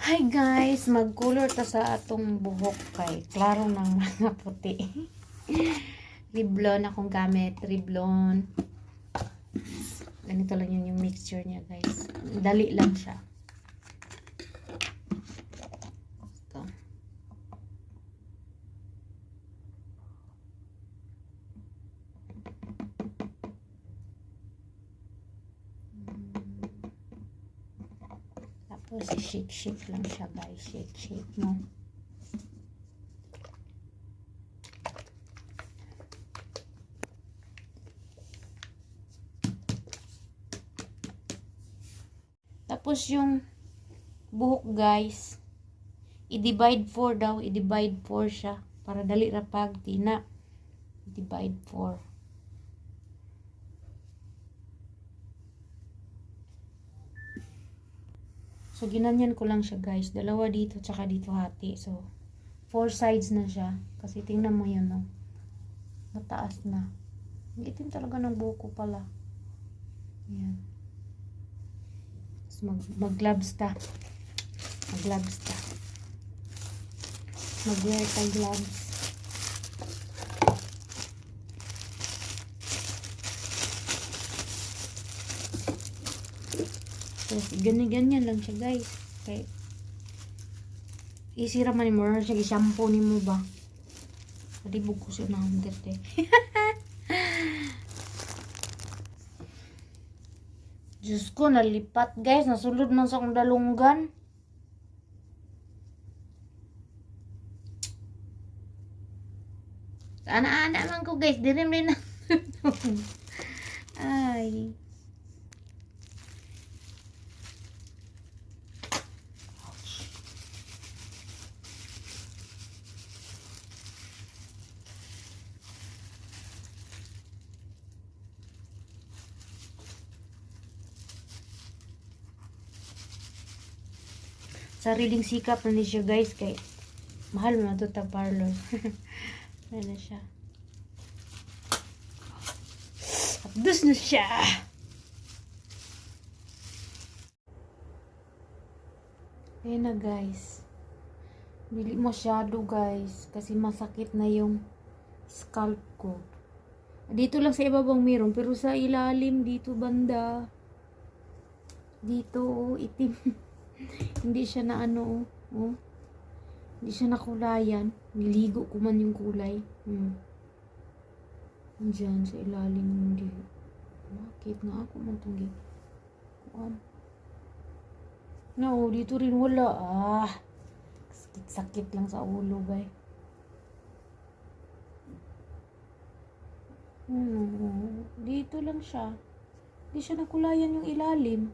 Hi guys, mag-color ta sa atong buhok kay klaro ng mga puti. Riblon akong gamit, Riblon. Ganito lang yun yung mixture niya guys. Dali lang siya. Ito. Tapos shake lang siya guys. Shake mo. Tapos yung buhok guys, i-divide 4 daw. I-divide 4 siya. Para dali rapag. Tina. I-divide 4. So, ginanyan ko lang siya guys. Dalawa dito, tsaka dito hati. So, 4 sides na siya. Kasi tingnan mo yun, no? Mataas na. Ang itim talaga ng buhok ko pala. Ayan. Mag-gloves ta. Mag-gloves ta. Mag-wear ta gloves. So, ganyan lang siya guys. Okay. Easy raman mo. Siya i-shampoo ni mo ba? Padibog ko siya na 100 eh. Diyos ko, nalipat guys. Nasulod man sa akong dalunggan. Ana-ana man ko guys. Dirim rin na. Ay. Sariling sikap na ni siya guys kay mahal mo ito tag parlor. Ano siya. Abdos na siya. Ayan na guys. Dili masyado guys kasi masakit na yung scalp ko. Dito lang sa ibabang meron pero sa ilalim dito banda. Dito itim. Hindi siya na ano, oh. Hindi siya nakulayan. Niligo ko man yung kulay. Diyan sa ilalim hindi. Bakit nga ako man itong kuan? No, dito rin wala. Sakit lang sa ulo, bay. Dito lang siya. Hindi siya nakulayan yung ilalim.